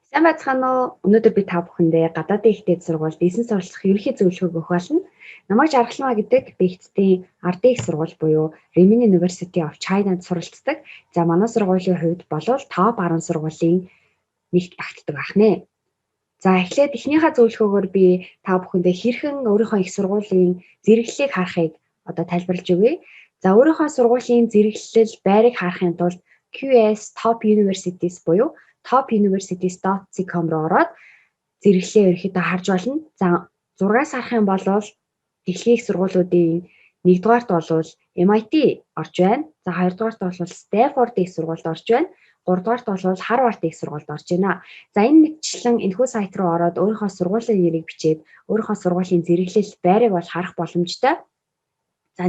Сайн байцгаана уу? Өнөөдөр би та бүхэндээ гадаадын их дэд сургуульд 9 сурвалжлах ерөнхий зөвлөгөөг өгөх болно. Намайг Жаргалмаа гэдэг би Хятадын ардын их сургууль буюу Renmin University of China-д суралцдаг. За манай сургуулийн хувьд болвол топ 10 сургуулийн нэгт багтдаг ахнэ. За эхлээд эхнийхээ зөвлөгөөгөөр би та бүхэндээ хэрхэн өөрийнхөө их сургуулийн зэрэглэлийг харахыг одоо тайлбарлаж өгье. За өөрийнхөө сургуулийн зэрэглэл байрыг харахын тулд QS Top Universities буюу topuniversities.com руу ороод зэрэглэлээ ерөнхийдөө харж болно. За 6-аас харах юм бол дэлхийн их сургуулиудын 1-дугаарт бол MIT орж байна. За 2-дугаарт бол Stanford их сургуульд орж байна. 3-дугаарт бол Harvard их сургуульд орж байна. За энэ мэтчлэн энэхүү сайт руу ороод өөрийнхөө сургуулийн нэрийг бичээд өөрийнхөө сургуулийн зэрэглэл байрыг бол харах боломжтой. За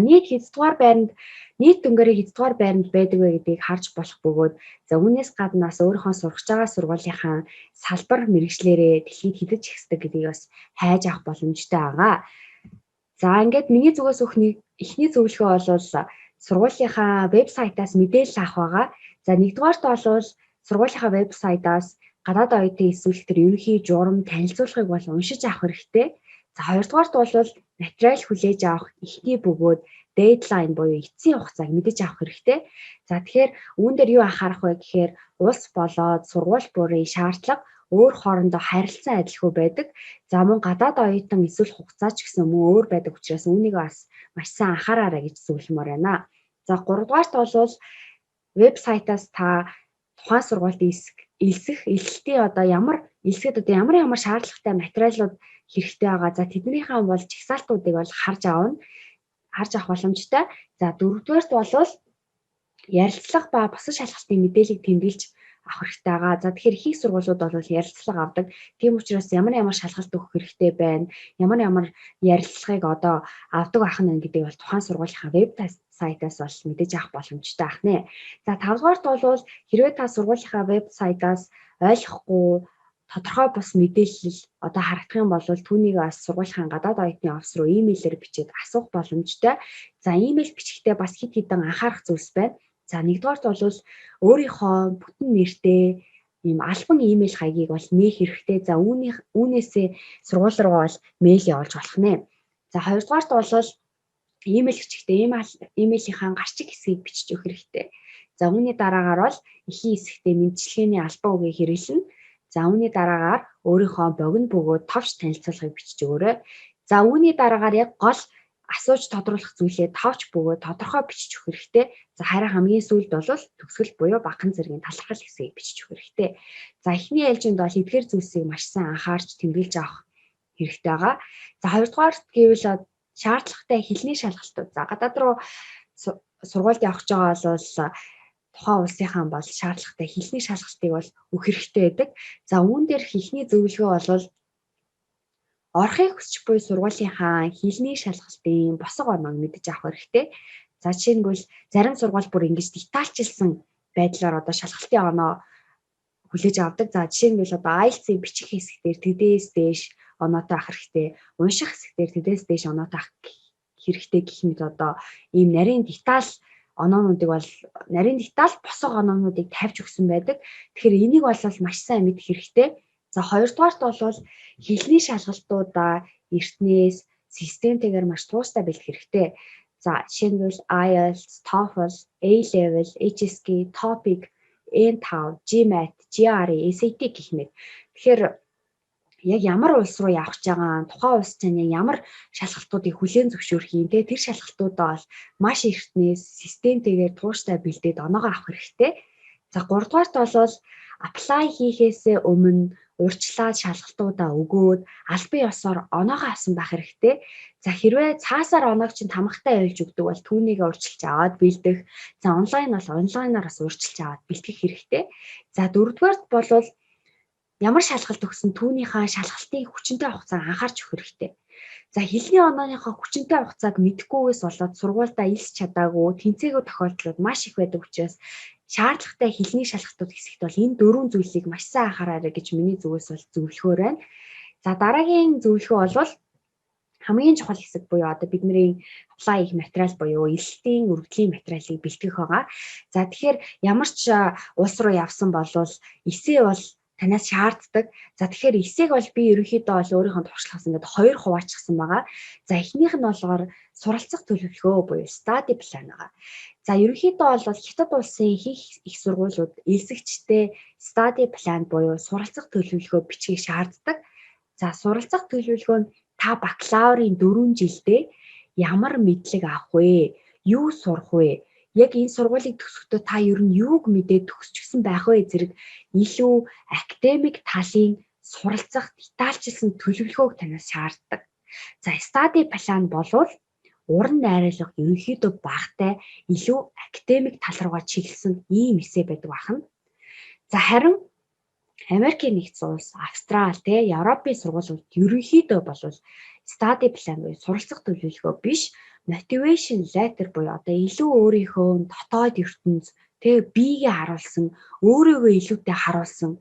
нийт дөнгөөрөө хэддугаар байранд байдаг вэ гэдгийг харж болох бөгөөд за үүнээс гаднаас өөрийнхөө сурах байгаа сургуулийнхаа салбар мэргэжлэрээ дэлхийд хідэж ихсдэг гэдгийг бас хайж авах боломжтой байгаа. За ингээд миний зүгээс эхний зөвлөгөө бол сургуулийнхаа вебсайтаас мэдээлэл авах байгаа. За нэгдүгээрт бол сургуулийнхаа вебсайтаас гадаад оюутны эсвэл тэр ерөнхий журам танилцуулгыг бол уншиж авах хэрэгтэй. За хоёрдугаарт бол материал хүлээж авах эхний бөгөөд дедлайн буюу эцсийн хугацааг мэдэж авах хэрэгтэй. За тэгэхээр үүн дээр юу анхаарах вэ гэхээр улс болоод сургууль бүрийн шаардлага өөр хоорондоо харилцан адилгүй байдаг. За мөн гадаад оюутан эсвэл хугацаа ч гэсэн мөн өөр байдаг учраас үүнийг бас маш сайн анхаараарай гэж зөвлөмөр байна. За гуравдугаарт бол вебсайтаас та тухайн сургуульд элсэхтийн одоо ямар шаардлагатай материалууд хэрэгтэй байгаа. За тэднийхээ бол жагсаалтуудыг бол харж авах боломжтой. За дөрөвдүгээрт бол ярилцлага ба бусад шалгалтын мэдээллийг тэмдэглэж авах хэрэгтэй байгаа. За тэгэхээр их сургуулиуд бол ярилцлага авдаг. Тийм учраас ямар шалгалт өгөх хэрэгтэй байна. Ямар ярилцлагыг одоо авдаг байх нь гэдэг бол тухайн сургуулийнхаа веб сайтаас бол мэдэж авах боломжтой ахнэ. За 5-дугаарт бол хэрвээ та сургуулийнхаа веб сайтаас ойлгохгүй тодорхой бус мэдээлэл одоо харагдах юм бол түүнийг бас сургуулийн гадаад оюутны офис руу имэйлээр бичээд асуух боломжтой. За имэйл бичихдээ бас хэд хэдэн анхаарах зүйлс байна. За нэгдүгээрт бол өөрийнхөө бүтэн нэртэй ийм албан имэйл хаягийг бол нээх хэрэгтэй. За үүнээсээ сургууль руу бол мэйл явуулж болох нэ. За хоёрдугаарт бол имэйл бичихдээ имэйлийнхаа гарчиг хэсгийг бичиж өгөх хэрэгтэй. За үүний дараагаар бол эхийн хэсэгтээ мэдчилгээний албан үгийг хэрэглэнэ. За үүний дараагаар өөрийнхөө богино бөгөөд товч танилцуулгыг бичиж өгөөрэй. За үүний дараагаар яг гол асууж тодруулах зүйлээ товч бөгөөд тодорхой бичиж өгөх хэрэгтэй. За харин хамгийн сүүлд бол төгсгөл буюу багахан зэргийн талархал хэсгийг бичиж өгөх хэрэгтэй. За эхний ээлжинд бол эдгээр зүйлсийг маш сайн анхаарч тэмдэглэж авах хэрэгтэй байгаа. За хоёрдугаарт гэвэл шаардлагатай хэлний шалгалтууд. За гадаад руу сургуульд явах гэж байгаа бол тухайн улсынхаа бол шаардлагатай хэлний шалгалтыг бол өгөх хэрэгтэй байдаг. За үүн дээр эхний зөвлөгөө бол орохыг хүсч буй сургуулийнхаа хэлний шалгалтын босго оноог мэдэж авах хэрэгтэй. За жишээлбэл зарим сургууль бүр ингэж детальчилсан байдлаар одоо шалгалтын оноо хүлээж авдаг. За жишээлбэл одоо IELTS-ийн бичих хэсэг дээр тэдээс дээш оноотой авах хэрэгтэй. Унших хэсэг дээр тэдээс дээш оноотой авах хэрэгтэй гэх мэт одоо ийм нарийн деталь босго оноонуудыг тавьж өгсөн байдаг. Тэгэхээр энийг бол маш сайн мэдэх хэрэгтэй. За хоёрдугаарт бол хэлний шалгалтуудаа эртнээс системтэйгээр маш тууштай бэлдэх хэрэгтэй. За жишээлбэл IELTS, TOEFL, A-level, HSK, TOPIK, N5, GMAT, GRE, SAT гэх мэт. Тэгэхээр яг ямар улс руу явах гэж байгаа, тухайн улс чинь ямар шалгалтуудыг хүлээн зөвшөөрөх юм те тэр шалгалтуудаа бол маш эртнээс системтэйгээр тууштай бэлдээд оноогоо авах хэрэгтэй. За 3-дугаарт бол apply хийхээсээ өмнө урьдчилаад шалгалтуудаа өгөөд албан ёсоор оноогоо авсан байх хэрэгтэй. За хэрвээ цаасаар оноог чинь тамгатай явуулж өгдөг бол түүнийг урьдчилж аваад бэлдэх. За онлайнаар бас урьдчилж аваад бэлтгэх хэрэгтэй. За 4-дугаарт бол ямар шалгалт өгсөн түүнийхээ шалгалтын хүчинтэй хугацааг анхаарч өгөх хэрэгтэй. За хэлний онооныхоо хүчинтэй хугацааг мэдэхгүйгээс болоод сургуультай элс чадаагүй тэнцээгүй тохиолдлууд маш их байдаг учраас шаардлагатай хэлний шалгалтууд хэсэгт бол энэ дөрвөн зүйлийг маш сайн анхаараарай гэж миний зүгээс бол зөвлөхөөр байна. За дараагийн зөвлөгөө бол хамгийн чухал хэсэг буюу одоо бидний apply хийх материал буюу элстийн өргөдлийн материалыг бэлтгэх байгаа. За тэгэхээр ямар ч улс руу явсан болвол эсээ бол танаас шаарддаг. За тэгэхээр эсээг бол би ерөнхийдөө бол өөрийнхөө туршлагаас ингээд 2 хуваачсан байгаа. За эхнийх нь болохоор суралцах төлөвлөгөө буюу study plan байгаа. За ерөнхийдөө бол Хятад улсын их сургуулиуд элсэгчтэй study plan буюу суралцах төлөвлөгөө бичгийг шаарддаг. За суралцах төлөвлөгөө нь та бакалаврын 4 жилдээ ямар мэдлэг авах вэ? Юу сурах вэ? Яг энэ сургуулийг төгсөхдөө та ер нь юуг мэдээд төгсчихсөн байх вэ зэрэг илүү академик талын суралцах детальчилсан төлөвлөгөөг танаас шаарддаг. За study plan болвол уран найруулга ерөнхийдөө багтай илүү академик тал руугаа чиглэсэн ийм эссе байдаг байна. За харин Америкийн нэгдсэн улс, Австрали, Европын сургуулиуд ерөнхийдөө бол study plan буюу суралцах төлөвлөгөө биш, motivation letter буюу одоо илүү өөрийнхөө дотоод ертөнц, биегээ харуулсан, өөрийгөө илүүтэй харуулсан.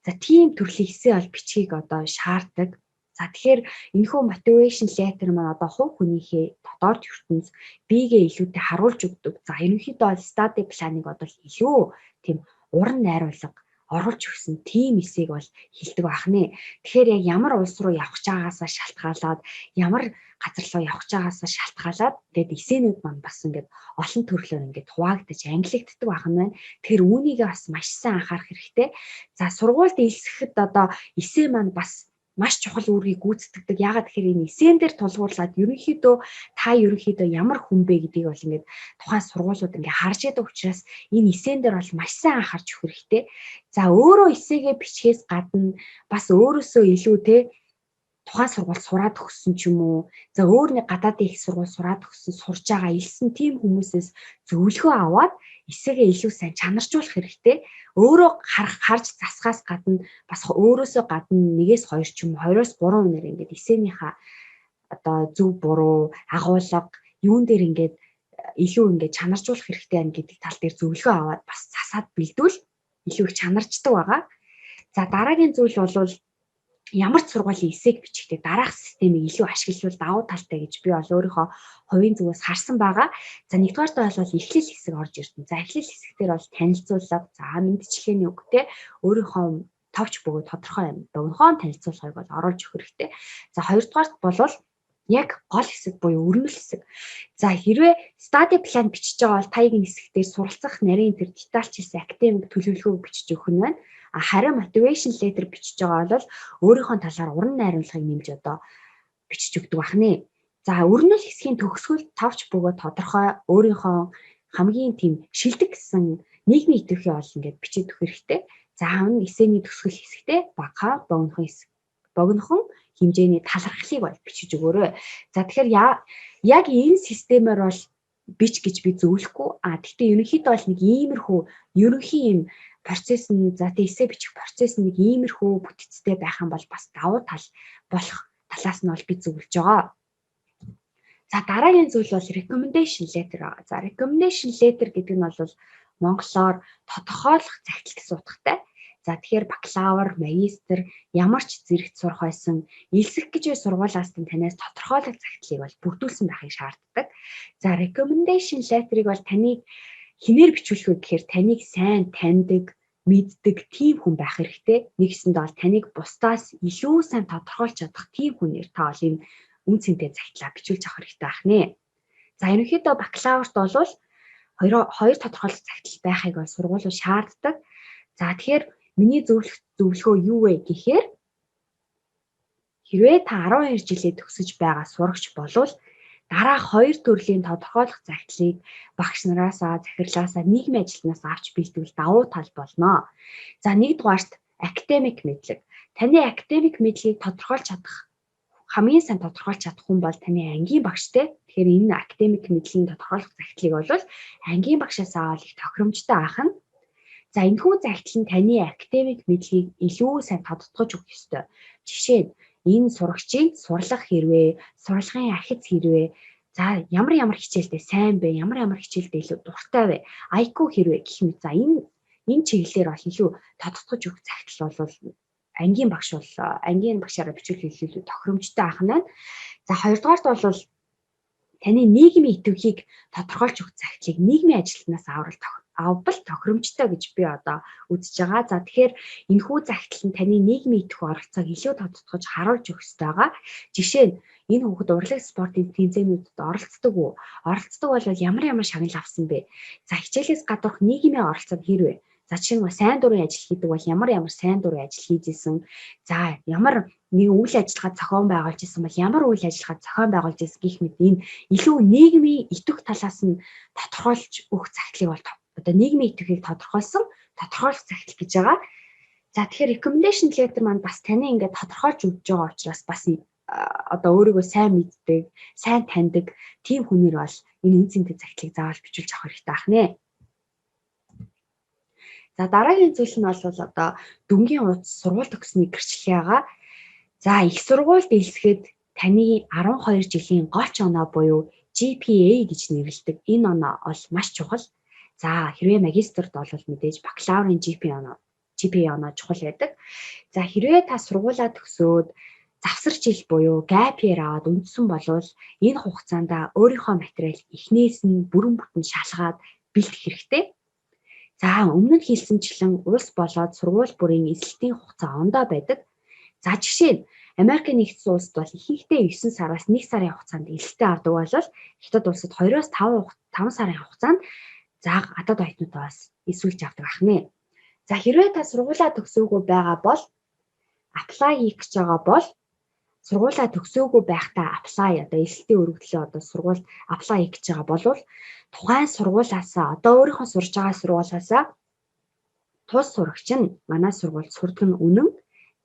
За тийм төрлийн эссе бол бичгийг одоо шаарддаг. За тэгэхээр энэхүү motivation letter маань одоо хувь хүнийхээ дотоод ертөнц, биегээ илүүтэй харуулж өгдөг. За ерөнхийдөө study plan-ыг одоо илүү тийм уран найруулга оруулж өгсөн тийм эсэйг бол хэлдэг байх нэ. Тэгэхээр яг ямар улс руу явах чагаасаа шалтгаалаад, ямар газар руу явах чагаасаа шалтгаалаад тэгээд эсээнүүд маань бас ингээд олон төрлөөр ингээд хуваагдаж ангилагддаг байх нь байна. Тэгэхээр үүнийгээ бас маш сайн анхаарах хэрэгтэй. За сургуульд элсэхэд одоо эсэ маань бас маш чухал үүргийг гүйцэтгэдэг. Яагаад тэгэхээр энэ эсэн дээр тулгуурлаад ерөнхийдөө ямар хүн бэ гэдгийг бол ингээд тухайн сургуулиуд ингээд харж яадаг учраас энэ эсэн дээр бол маш сайн анхаарч өгөх хэрэгтэй. За өөрөө эсээгээ бичгээс гадна бас өөрөөсөө илүү тухайн сургууль сураад өгсөн ч юм уу. За өөр нэг гадаадын их сургууль сураад өгсөн, сурж байгаа элсэн тийм хүмүүсээс зөвлөгөө аваад эсээгээ илүү сайн чанаржуулах хэрэгтэй. Өөрөө харж засгаас гадна бас өөрөөсөө гадна 1-2 ч юм уу 2-3 өнөр ингээд эсээнийхээ одоо зөв буруу агуулга юун дээр ингээд илүү ингээд чанаржуулах хэрэгтэй байна гэдэг тал дээр зөвлөгөө аваад бас засаад бэлдвэл илүү их чанарждаг байгаа. За дараагийн зүйл бол ямар ч сургуулийн эсээг бичихтэй дараах системийг илүү ашиглавал давуу талтай гэж би бол өөрийнхөө хувийн зүгээс харсан байгаа. За нэгдүгээрт бол эхлэл хэсэг орж ирсэн. За эхлэл хэсгээр бол танилцуулга, за мэдчилгээний үг өөрийнхөө товч бөгөөд тодорхой юм. Богинохоо танилцуулгыг бол оруулж өгөх хэрэгтэй. За хоёрдугаарт бол яг гол хэсэг буюу өрнөл хэсэг. За хэрвээ study plan бичиж байгаа бол таягийн хэсэгтээ суралцах нарийн тэр детальчилсан академик төлөвлөгөөг бичиж өгөх нь байна. Харин motivation letter бичиж байгаа бол өөрийнхөө талаар уран найруулгыг нэмж одоо бичиж өгдөг байна. За өрнөл хэсгийн төгсгөл товч бөгөөд тодорхой өөрийнхөө хамгийн тийм шилдэг гэсэн нийгмийн идэвхтэй бол ингээд бичиж өгөх хэрэгтэй. За хамн эсэний төгсгөл хэсэгтээ богинохон хэмжээний талархлыг бол бичиж өгөөрэй. За тэгэхээр яг энэ системээр бол бич гэж би зөвлөхгүй. Гэхдээ ерөнхийдөө бол нэг иймэрхүү ерөнхий юм процесс нь за эссе бичих процесс нь нэг иймэрхүү бүтцтэй байх юм бол бас давуу тал болох талаас нь бол би зөвлөж байгаа. За дараагийн зүйл бол recommendation letter байгаа. За recommendation letter гэдэг нь бол монголоор тодорхойлох загтал гэсэн утгатай. За тэгэхээр бакалавр, магистр ямар ч зэрэгт сурах байсан элсэх гэж сургуулиас танаас тодорхойлох загтлыг бол бүрдүүлсэн байхыг шаарддаг. За recommendation letter-ыг бол таныг хинээр бичүүлэх вэ гэхээр таныг сайн таньдаг, мэддэг тийм хүн байх хэрэгтэй. Нэгсэндээ бол таныг бусдаас илүү сайн тодорхойлж чадах тийм хүнээр та бол энэ үн цэнтэй загтлаа бичүүлж авах хэрэгтэй байх нэ. За ерөнхийдөө бакалаврт бол хоёр тодорхойлох загтал байхыг бол сургуулиуд шаарддаг. За тэгэхээр миний зөвлөгөө юу вэ гэхээр хэрвээ та 12 жилээ төгсөж байгаа сурагч болвол дараах 2 төрлийн тодорхойлох загтлыг багш нараасаа, захирлаасаа, нийгмийн ажилтнаас авч бэлтгэл давуу тал болно. За нэгдүгээрт академик мэдлэг. Таны академик мэдлэгийг тодорхойлж чадах хамгийн сайн тодорхойлж чадах хүн бол таны ангийн багштай. Тэгэхээр энэ академик мэдлийн тодорхойлох загтлыг бол ангийн багшаас аваад их тохиромжтой авах нь. За энэхүү загтал нь таны академик мэдлэгийг илүү сайн тодтогч өгөх ёстой. Жишээ нь энэ сурагчийн сурлах хэрвээ, сурлагын архиц хэрвээ, за ямар хичээлдээ сайн бэ, ямар хичээлдээ илүү дуртай вэ, IQ хэрвээ гэх мэт. За энэ чиглэлээр бол илүү тодтогч өгөх загтал бол ангийн багшаараа бичүүлэх илүү тохиромжтой авах нь. За хоёрдугаарт бол таны нийгмийн идэвхийг тодорхойлж өгөх загтлыг нийгмийн ажилтнаас аваад авбал тохиромжтой гэж би одоо үзэж байгаа. За тэгэхээр энэхүү загтал нь таны нийгмийн идэвхтэй оролцоог илүү тодтогч харуулж өгөх хэрэгтэй байгаа. Жишээ нь энэ хүүхэд урлаг спортын тэмцээнүүдэд оролцдог уу? Оролцдог бол ямар шагнал авсан бэ? За хичээлээс гадуурх нийгмийн оролцоо хэрвээ. За жишээ нь сайн дурын ажил хийдэг бол ямар сайн дурын ажил хийж исэн. За ямар нэг үйл ажиллагаа зохион байгуулж исэн бол ямар үйл ажиллагаа зохион байгуулж исэн гэх мэт энэ илүү нийгмийн идэвх талаас нь тодорхойлж өгөх загтлыг бол одоо нийгмийн идэвхийг тодорхойлох загтал гэж байгаа. За тэгэхээр recommendation letter маань бас таны ингээд тодорхойлж өгч байгаа учраас бас одоо өөрийгөө сайн мэддэг, сайн таньдаг тийм хүнээр бол энэ үн цэнтэй загтлыг заавал бичүүлж авах хэрэгтэй ахнэ. За дараагийн зүйл нь бол одоо дүнгийн хуудас сургууль төгссөний гэрчлэлээ байгаа. За их сургуульд элсэхэд таны 12 жилийн голч оноо буюу GPA гэж нэрлэдэг энэ оноо бол маш чухал. За хэрвээ магистрт бол мэдээж бакалаврын GPA оноо чухал байдаг. За хэрвээ та сургуулаа төгсөөд завсар жил буюу gap year аваад үндсэн болвол энэ хугацаанд өөрийнхөө материал эхнээс нь бүрэн бүтэн шалгаад бэлтгэх хэрэгтэй. За өмнө нь хэлсэнчлэн улс болоод сургууль бүрийн эзлэлтийн хугацаа ондоо байдаг. За жишээ нь Америкийн нэгдсэн улсад бол ихэнхдээ 9 сараас 1 сарын хугацаанд эзлэлтээ авдаг бол Хятад улсад 2-5 сарын хугацаанд за гадаад оюутнуудаас эсвэлж авдаг ахнэ. За хэрвээ та сургуулаа төгсөөгүй байгаа бол apply хийх гэж байгаа бол сургуулаа төгсөөгүй байхдаа apply одоо эсэлтийн өргөдлөө одоо сургуульд apply хийх гэж байгаа бол тухайн сургуулаасаа одоо өөрийнхөө сурж байгаа сургуулаасаа тус сурагч нь манай сургуульд сурдаг нь үнэн.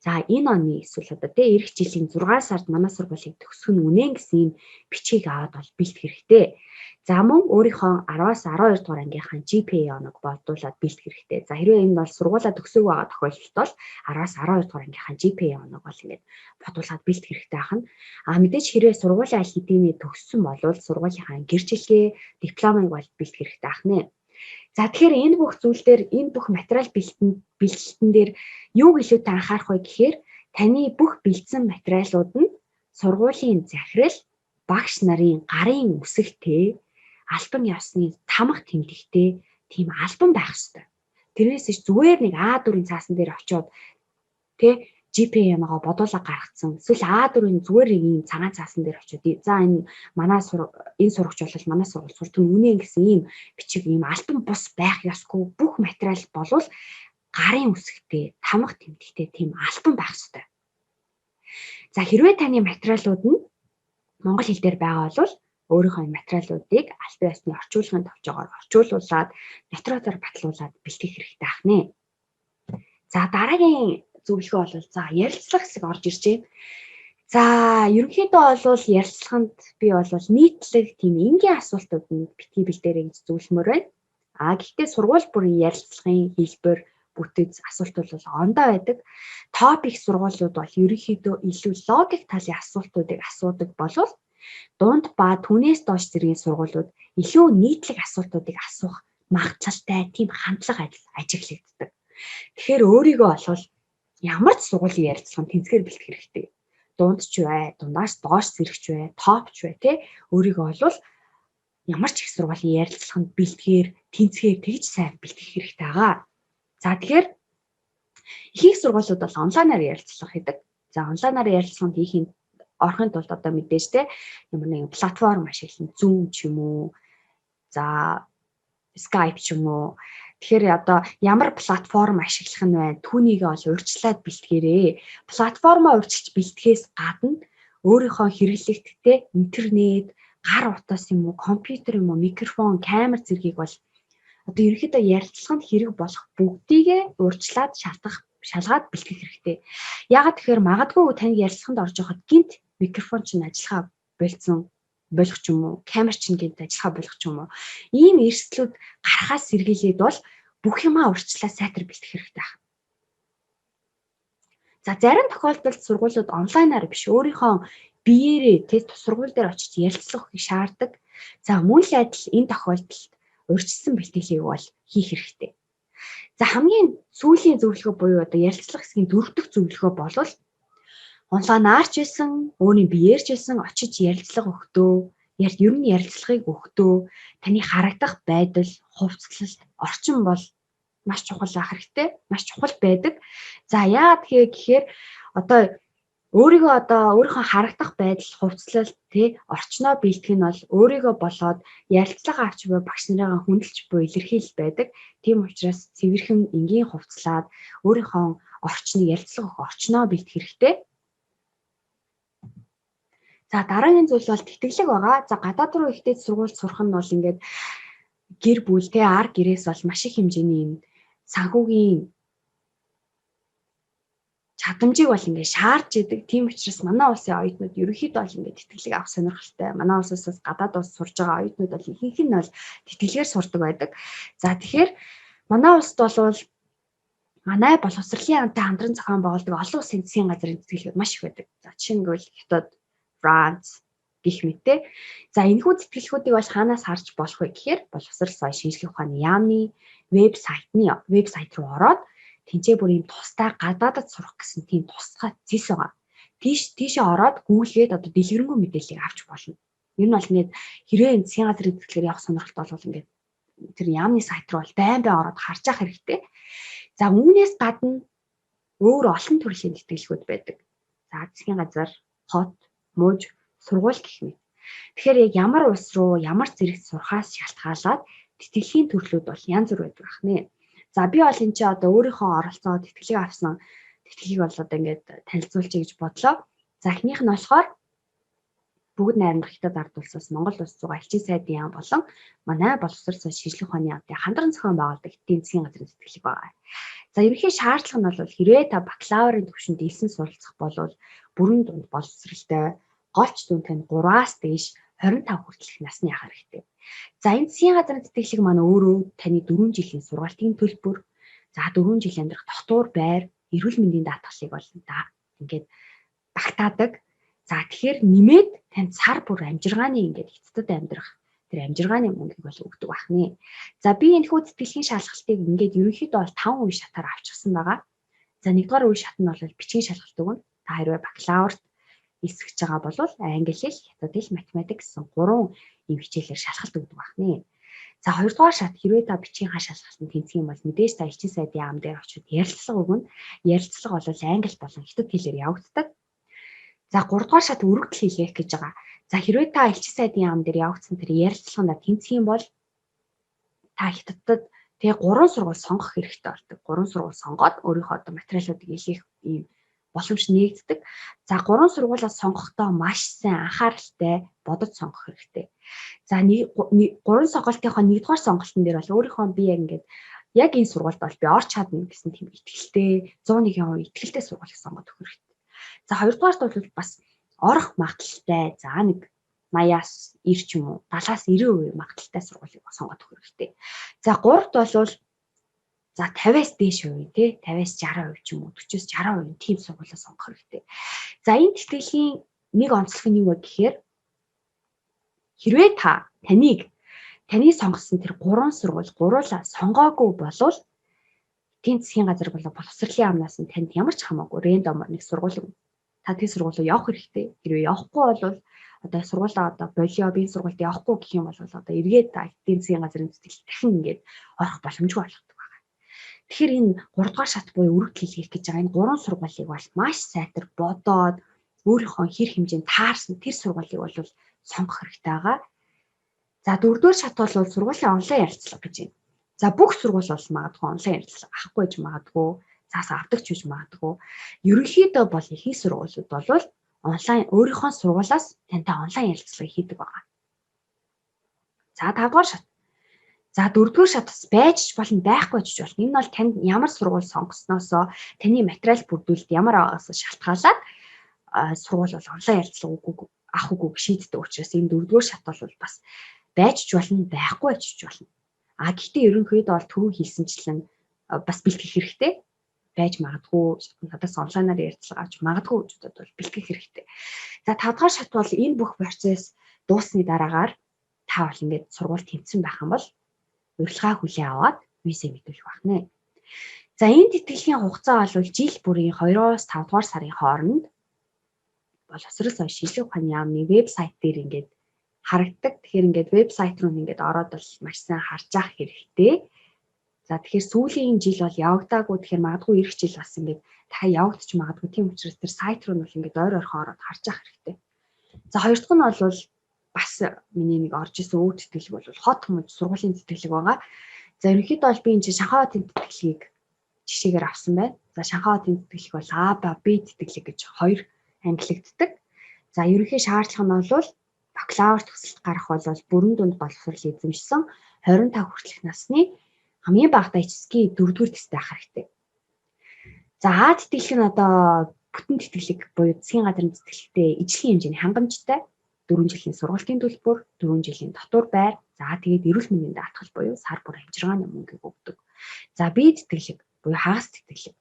За энэ оны эсвэл одоо эх жилийн 6 сард манай сургуулийг төгсөх нь үнэн гэсэн юм бичгийг аваад бол бэлтгэх хэрэгтэй. За мөн өөрийнхөө 10-аас 12 дугаар ангийнхаа GPA оног бодуулаад бэлтгэх хэрэгтэй. За хэрвээ энэ бол сургуулаа төгсөөгүй байгаа тохиолдолд бол 10-аас 12 дугаар ангийнхаа GPA оног бол ингээд бодуулаад бэлтгэх хэрэгтэй ахна. Мэдээж хэрвээ сургуулийн аль хэдийн төгссөн бол сургуулийнхаа гэрчлэгээ, дипломыг бол бэлтгэх хэрэгтэй ахна. За тэгэхээр энэ бүх зүйл дээр энэ бүх материал бэлтгэлтэн дээр юуг илүүтэй анхаарах вэ гэхээр таны бүх бэлдсэн материалууд нь сургуулийн захирал, багш нарын гарын үсэгтэй, албан ёсны тамга тэмдэгтэй тийм албан байх ёстой. Тэрнээс зүгээр нэг А4-ийн цаасан дээр очиод GPA-гаа бодуулаа гаргацсан. Эсвэл А4-ийн зүгээр нэг ийм цагаан цаасан дээр очиод за энэ манай энэ сурагч бол манай сургууль сурдаг үнэн гэсэн ийм бичиг ийм альбан бус байх ёсгүй. Бүх материал болвол гарын үсэгтэй, тамга тэмдэгтэй тийм альбан байх ёстой. За хэрвээ таны материалууд нь монгол хэл дээр байгаа бол өөрийнхөө материалуудыг албан ёсны орчуулгын товчоогоор орчуулуулад нотротоор батлуулаад бэлтгэх хэрэгтэй ахнэ. За дараагийн зөвлөгөө бол за ярилцлага хэсэг орж ирж байна. За ерөнхийдөө бол ярилцлаганд би бол нийтлэг тийм энгийн асуултууд нь битгий бэлдээрэй гэж зөвлөмөр байна. Гэхдээ сургууль бүрийн ярилцлагын хэлбэр бүтэц асуултууд бол ондоо байдаг. Топик сургуулиуд бол ерөнхийдөө илүү логик талын асуултуудыг асуудаг болвол дунд ба түүнээс доош зэргийн сургуулиуд илүү нийтлэг асуултуудыг асуух магадлалтай тийм хандлага ажиглагддаг. Тэгэхээр өөрийгөө бол ямар ч сургуулийн ярилцлаганд тэнцгээр бэлтгэх хэрэгтэй. Дунд ч бай, дундаас доош зэрэгч бай, топ ч бай өөрийгөө бол ямар ч их сургуулийн ярилцлаганд бэлтгэхээр тэнцгээр тэгж сайн бэлтгэх хэрэгтэй байгаа. За тэгэхээр ихэнх сургуулиуд бол онлайнаар ярилцлага хийдэг. За онлайнаар ярилцлаганд хийхин орохын тулд одоо мэдээж ямар нэгэн платформ ашиглан Zoom ч юм уу, за Skype ч юм уу. Тэгэхээр одоо ямар платформ ашиглах нь вэ? Түүнийгээ бол урьдчилаад бэлтгээрэй. Платформоо урьдчилж бэлтгэхээс гадна өөрийнхөө хэрэглэгдэлтэй интернет, гар утас юм уу, компьютер юм уу, микрофон, камер зэргийг бол одоо ерөнхийдөө ярилцлаганд хэрэг болох бүгдийгээ урьдчилаад шалгаад бэлтгэх хэрэгтэй. Яагаад тэгэхээр магадгүй таны ярилцлаганд орж байхад гинт микрофон чинь ажиллахаа болцсон болох ч юм уу, камер чинь гинт ажиллахаа болох ч юм уу. Ийм эрсдлүүд гарахаас сэргийлээд бол бүх юмаа урьдчилаад сайтар бэлтгэх хэрэгтэй байна. За зарим тохиолдолд сургуулиуд онлайнаар биш өөрийнхөө биеэрээ сургууль дээр очиж ярилцлах шаарддаг. За мөн л адил энэ тохиолдолд урьдчилсан бэлтгэлийг бол хийх хэрэгтэй. За хамгийн сүүлийн зөвлөгөө буюу одоо ярилцлах хэсгийн 4 дахь зөвлөгөө бол онлайнаар ч байсан, өөрийн биеэр ч байсан очиж ярилцлага өгдөө. ер нь ярилцлагыг өгдөө, таны харагдах байдал, хувцлал, орчин бол маш чухал ах хэрэгтэй, маш чухал байдаг. За яагаад гэхээр одоо өөрийнхөө харагдах байдал, хувцлал орчноо бэлтгэх нь бол өөрийгөө болоод ярилцлага авч буй багш нарыгаа хүндэлж буй илэрхийлэл байдаг. Тийм учраас цэвэрхэн энгийн хувцлаад өөрийнхөө орчныг ярилцлага өгөх орчноо бэлтгэх хэрэгтэй. За дараагийн зүйл бол тэтгэлэг байгаа. За гадаад руу ихтэй сургууль сурах нь бол ингээд гэр бүл ар гэрээс бол маш их хэмжээний юм санхүүгийн чадамжийг бол ингээд шаарч идэг. Тийм учраас манай улсын оюутнууд ерөнхийдөө бол ингээд тэтгэлэг авах сонирхолтой. Манай улсаас гадаад улс сурж байгаа оюутнууд бол ихэнх нь бол тэтгэлгээр сурдаг байдаг. За тэгэхээр манай улсд бол манай боловсролын яамтай хамтран зохион байгуулдаг олон улсын засгийн газрын тэтгэлгүүд маш их байдаг. За жишээ нь бол Хятад, Франц гэх мэттэй. За энэхүү тэтгэлгүүдийг бол хаанаас харж болох вэ гэхээр боловсрол соёл шинжилгээ ухааны яамны вебсайт руу ороод тэнцээ бүр юм тустай гадаадд сурах гэсэн тийм тусгай зис байгаа. Тийшээ ороод гуглгээд одоо дэлгэрэнгүй мэдээллийг авч болно. Ер нь бол ингээд хэрвээ засгийн газрын тэтгэлгээр явах сонирхолтой бол ингээд тэр яамны сайт руу бол байн ороод харж ах хэрэгтэй. За үүнээс гадна өөр олон төрлийн тэтгэлгүүд байдаг. За засгийн газар, хот, мужи, сургууль гэх мэт. Тэгэхээр яг ямар улс руу ямар зэрэгт сурахаас шалтгаалаад тэтгэлийн төрлүүд бол янз бүр байдаг ахнэ. За би бол энэ чи одоо өөрийнхөө оролцоо тэтгэлэг авсан тэтгэлгийг бол одоо ингээд танилцуулчих гэж бодлоо. За эхнийх нь болохоор бүгд найрамдах Хятад ард улсаас Монгол улс руу элчин сайдын яам болон манай боловсрол соёл шинжилгээ ухааны яамтай хамтран зохион байгуулдаг эдийн засгийн газрын тэтгэлэг байгаа. За ерөнхий шаардлага нь бол хэрвээ та бакалаврын түвшинд элсэн суралцах болвол бүрэн дунд боловсролтой голч дүн тань 3-аас дээш 25 хүртэлх насны ах хэрэгтэй. За энэ засгийн газрын тэтгэлэг маань өөрөө таны 4 жилийн сургалтын төлбөр, за 4 жил амьдрах дотуур байр, эрүүл мэндийн даатгалыг бол ингээд багтаадаг. За тэгэхээр нэмээд танд сар бүр амжиргааны ингээд Хятадд амьдрах тэр амжиргааны мөнгийг бол өгдөг бахны. За би энэ хүү тэтгэлгийн шалгалтыг ингээд ерөнхийдөө бол 5 үе шатаар авчихсан байгаа. За нэгдүгээр үе шат нь бол бичгийн шалгалт өгнө. Та хэрвээ бакалаврт эсгэж байгаа бол англи хэл, хятад хэл, математик гэсэн 3 ийм хичээлээр шалгалт өгдөг бахны. За хоёрдугаар шат хэрвээ та бичгийн шалгалтанд тэнцэх юм бол мэдээж та элчин сайдын яам дээр очиж ярилцлага өгнө. Ярилцлага бол англи болон хятад хэлээр явагддаг. За 3 дугаар шат өргөдөл хийх гэж байгаа. За хэрвээ та элчин сайдын яам дээр явагдсан тэр ярилцлаганд тэнцэх юм бол та Хятадд 3 сургууль сонгох хэрэгтэй болдог. 3 сургууль сонгоод өөрийнхөө одоо материалуудыг илгээх ийм боломж нээгддэг. За 3 сургуулиас сонгохдоо маш сайн анхааралтай бодож сонгох хэрэгтэй. За 3 сонголтынхоо 1-р сонголтын дээр бол өөрийнхөө би яг энэ сургуульд бол би орч чадна гэсэн тийм итгэлтэй 101% итгэлтэй сургуулийг сонгоод өгөх хэрэгтэй. За 2-дугаарт бол бас орох магадaltaй. За 80-аас 90 ч юм уу 70-аас 90% магадaltaй сургуулийг сонгоод өгөх хэрэгтэй. За 3-т бол за 50-аас дээш хувь 50-аас 60% ч юм уу 40-аас 60% тийм сургуулийг сонгох хэрэгтэй. За энэ тэтгэлгийн нэг онцлог нь юу вэ гэхээр хэрвээ таны сонгосон тэр 3 сургууль гуруулаа сонгоогүй болвол эдийн засгийн газар боловсролын яамнаас нь танд ямар ч хамаагүй рэндомор нэг сургууль та тэр сургууль руу явах хэрэгтэй. Хэрвээ явахгүй бол одоо сургуулаа одоо болио би сургуульд явахгүй гэх юм бол одоо эргээд та эдийн засгийн газрын тэтгэл дахин ингээд орох боломжгүй болгодог байна. Тэгэхээр энэ 3 дугаар шат буюу өргөдөл хийх гэж байгаа энэ 3 сургуулийг бол маш сайтар бодоод өөрийнхөө хэр хэмжээнд таарсан тэр сургуулийг бол сонгох хэрэгтэй байгаа. За 4-р шат бол сургуулийн онлайн ярилцлага гэж байна. За бүх сургууль бол магадгүй онлайн ярилцлага авахгүй ч магадгүй, цаасаа авдаг ч гэж магадгүй. Ерөнхийдөө бол ихэнх сургуулиуд бол онлайн өөрийнхөө сургуулиас тантай онлайн ярилцлага хийдэг байгаа. За 5-р шат. За 4-р шатс байж болон байхгүй ч болно. Энэ бол танд ямар сургууль сонгосноосоо таны материал бүрдүүлэлт ямар байгаагаас шалтгаалаад сургууль бол онлайн ярилцлага авах үгүй шийддэг учраас энэ 4-р шат бол бас байж ч болно, байхгүй ч болно. Гэхдээ ерөнхийдөө бол түрүү хэлсэнчлэн бас бэлтгэх хэрэгтэй. Байж магадгүй надаас онлайнаар ярилцлага авч магадгүй хүмүүсд бол бэлтгэх хэрэгтэй. За 5-р шат бол энэ бүх процесс дуусны дараагаар та бол ингээд сургууль тэмцэн байх юм бол урилга хүлээн аваад виза мэдүүлэх байна. За энэ тэтгэлгийн хугацаа бол жил бүрийн 2-оос 5 дугаар сарын хооронд боловсрол соёл шинжилгээ ухааны яамны вебсайт дээр ингээд харагддаг. Тэгэхээр ингээд вебсайт руу ингээд ороод бол маш сайн харж авах хэрэгтэй. За тэгэхээр сүүлийн жил бол явагдаагүй. Тэгэхээр магадгүй эх жил бас ингээд дахиад явагдаж магадгүй. Тийм учраас тэр сайт руу нь бол ингээд ойр ойрхон ороод харж авах хэрэгтэй. За хоёр дахь нь бол бас миний нэг орж исэн өвд тэтгэлэг бол хот мод сургуулийн тэтгэлэг байгаа. За ерөнхийдөө бол би энэ чинь Шанхай хотын тэтгэлгийг жишээгээр авсан байна. За Шанхай хотын тэтгэлэг бол А, Б тэтгэлэг гэж хоёр ангилагддаг. За ерөнхий шаардлага нь бол бакалавр төгсөлт гарах бол бүрэн дүнд боловсрол эзэмшсэн 25 хүртэлх насны хамгийн багадаа HSK 4-р тесттэй авах хэрэгтэй. За А тэтгэлэг нь одоо бүтэн тэтгэлэг буюу засгийн газрын тэтгэлэгтэй ижлэгийн хэмжээний хангамжтай 4 жилийн сургалтын төлбөр, 4 жилийн дотор байр, за тэгээд эрүүл мэндийн даатгал буюу сар бүр амжиргааны мөнгийг өгдөг. За Б тэтгэлэг буюу хагас тэтгэлэг.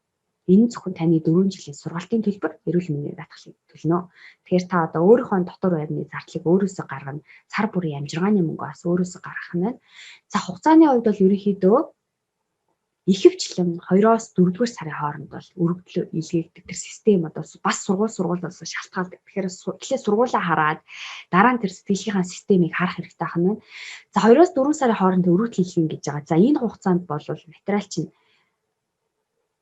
Энэ зөвхөн таны 4 жилийн сургалтын төлбөр, эрүүл мэндийн даатгалыг төлнө. Тэгэхээр та одоо өөрийнхөө дотор байрны зардлыг өөрөөсөө гаргана, сар бүрийн амжиргааны мөнгө бас өөрөөсөө гаргах нь байна. За хугацааны хувьд бол ерөнхийдөө ихэвчлэн 2-оос 4-р сарын хооронд бол өргөдлөө илгээгдэх тэр систем одоо бас сургуулиас шалтгаалдаг. Тэгэхээр эхлээд сургуулаа хараад дараа нь тэр сэтгэлийнхаа системийг харах хэрэгтэй байна. За 2-оос 4 сарын хооронд өргөдөл илгээн гэж байгаа. За энэ хугацаанд бол материал чинь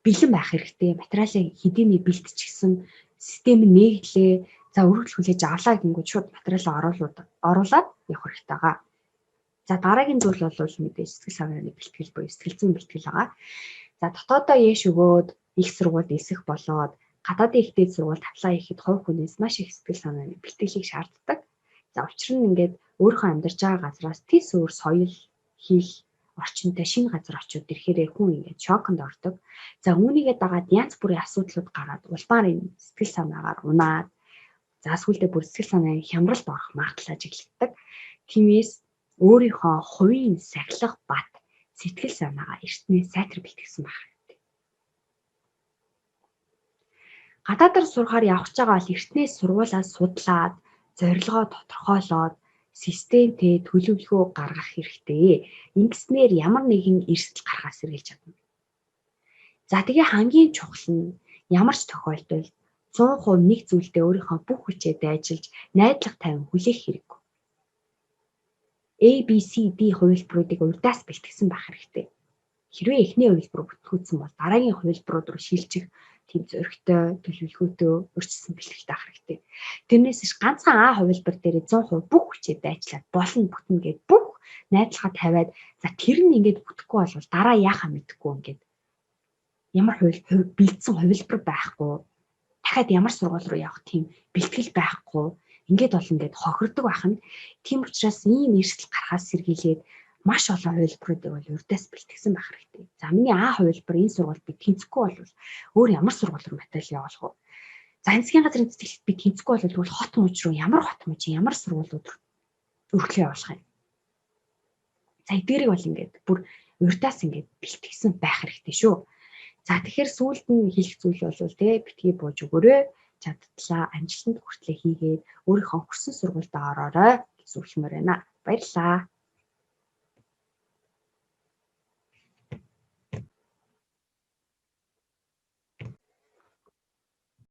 бэлэн байх хэрэгтэй. Материалыг хэдийнэ бэлтчихсэн систем нь нээглээ. За өргөдөл хүлээж авлаа гингүүд шууд материалаа оруулаад явах хэрэгтэй байгаа. За дараагийн зүйл бол мэдээж сэтгэл санааны бэлтгэл буюу сэтгэл зүйн бэлтгэл байгаа. За дотоодоо яэш өгөөд их сургуульд эсэх болоод гадаадын их дээд сургуульд аплай хийхэд хувь хүнээс маш их сэтгэл санааны бэлтгэлийг шаарддаг. За учир нь ингээд өөрийнхөө амьдарч байгаа газраас тис өөр соёл, хэл, орчинтой шинэ газар очиод ирэхээр хүн ингээд шоконд ордог. За үүнийгээ дагаад янз бүрийн асуудлууд гараад улмаар энэ сэтгэл санаагаар унаад за сүүлдээ бүр сэтгэл санааны хямралд орох магадлал ажиглагддаг. Тиймээс өөрийнхөө хувийн сахилах бат сэтгэл санаагаа эртнээ сайтар бэлтгэсэн байх хэрэгтэй. Гадаадаар сурахаар явах гэж байгаа бол эртнээ сургуулиас судлаад, зорилгоо тодорхойлоод, системтэй төлөвлөгөө гаргах хэрэгтэй. Ингэснээр ямар нэгэн эрсдэл гарахаас сэргийлж чадна. За тэгээ хамгийн чухал нь ямар ч тохиолдолд 100% нэг зүйлдээ өөрийнхөө бүх хүчээдээ ажиллаж, найдлага тавин хүлээх хэрэггүй. A, B, C, D хувилбаруудыг урьдаас бэлтгэсэн байх хэрэгтэй. Хэрвээ эхний хувилбар бүтгүүлсэн бол дараагийн хувилбарууд руу шилжих тийм зөрөгтэй, төлөвлөгөөтэй, урьдчилсан бэлтгэл таах хэрэгтэй. Тэрнээс иш ганцхан А хувилбар дээр 100% бүх хүчээдээ ажиллаад болно бүтнэ гэд бүх найдлагаа тавиад за тэр нь ингээд бүтэхгүй бол дараа яахаа мэдэхгүй ингээд ямар бэлдсэн хувилбар байхгүй, дахиад ямар сургууль руу явах тийм бэлтгэл байхгүй. Ингээд бол ингээд хохирдог байх нь. Тийм учраас ийм эрсдэл гарахаас сэргийлээд маш олон хувилбаруудыг бол урьдаас бэлтгэсэн байх хэрэгтэй. За миний А хувилбар энэ сургуульд би тэнцэхгүй бол өөр ямар сургууль руу материал явуулах вэ? За засгийн газрын тэтгэлэгт би тэнцэхгүй бол тэгвэл хот мужи руу ямар хот мужи ямар сургуулиуд өргөлөө явуулах юм. За эдгээрийг бол ингээд бүр урьдаас ингээд бэлтгэсэн байх хэрэгтэй шүү. За тэгэхээр сүүлд нь хэлэх зүйл бол битгий бууж өгөөрэй. Чадтлаа амжилтанд хүртлэх хийгээд өөрийнхөө хүссэн сургуультай ороорой гэж зөвлөмөр байна. Баярлалаа.